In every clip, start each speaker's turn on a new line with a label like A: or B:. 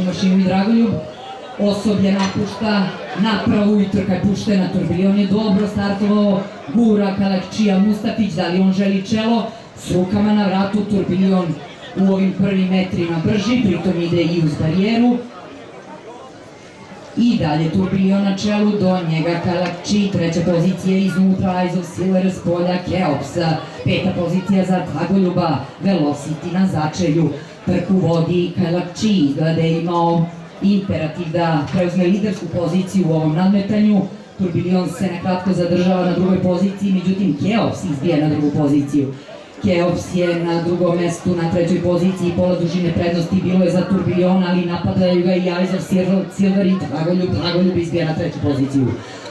A: mašinu i Dragoljub. Osoblje napušta napravu i trka je puštena. Turbiljon je dobro startovao, gura Kalakčija Mustafić, da li on želi čelo? S rukama na vratu Turbiljon u ovim prvim metrima brži, pritom ide i uz barijeru. I dalje Turbiljon na čelu, do njega Kalakči, treća pozicija iznutra, Eyes of Silver s polja, Keops, peta pozicija za Dragoljuba, Velocity na začelju, trku vodi Kalakči, izgleda da je imao imperativ da preuzme lidersku poziciju u ovom nadmetanju. Turbiljon se nekratko zadržava na drugoj poziciji, međutim Keops izbija na drugu poziciju. Keops je na drugom mestu, na trećoj poziciji, pola dužine prednosti bilo je za Turbiljon, ali napadaju ga i Eyes of Silver i Dragoljub izbija na treću poziciju.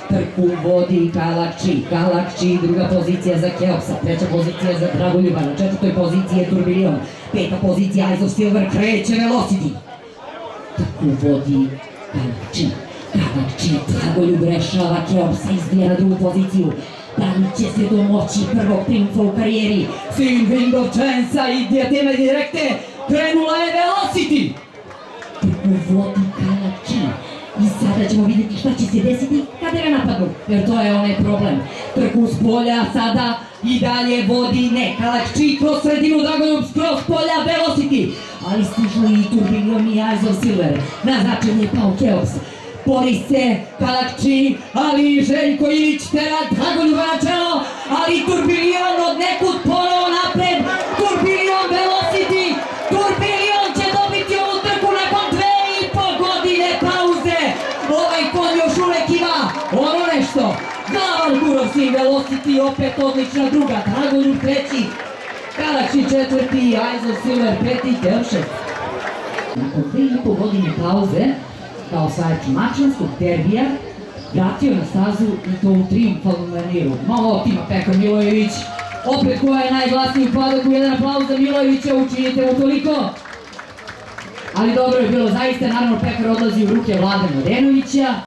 A: Trku vodi Kalakči, druga pozicija za Keopsa, treća pozicija za Dragoljuba, na četvrtoj poziciji je Turbiljon, peta pozicija Eyes of Silver, kreće Velocity. Trku vodi Kalakči, Dragoljub rešava, Keopsa izbija na drugu poziciju. Da li će se domoći prvog triumfa u karijeri? Fin Wind of Chance-a i Diademe Direkte, krenula je Velocity! Trku vodi Kalakči i sada ćemo vidjeti šta će se desiti kada ga napadnu, jer to je onaj problem. Trku s polja sada i dalje vodi Kalakči kroz sredinu, Dragoljub kroz polja, Velocity! Ali stižu i Turbiljon i Eyes of Silver, na značenje pao Keops. Bori se Kalakči, ali Željko Ilić tera Dragoljuba na čelo, ali Turbiljon od nekud ponovo napred, Turbiljon Velocity, Turbiljon će dobiti ovu trku nakon 2,5 godine pauze. Ovaj konj još uvek ima ono nešto. Gavan Gurovski, Velocity opet odlična druga, Dragoljub treći, Kalakči četvrti, Eyes of Silver peti, Keops šesti. Nakon 2,5 godine pauze, kao osvajač mačanskog derbija, vratio na stazu i to u triumfalnom maniru. Malo otima Pekar Milojević, opet koja je najglasniji u Padoku, jedan aplauz za Milojevića, učinite mu toliko. Ali dobro je bilo zaista, naravno Pekar odlazi u ruke Vlade Mladenovića.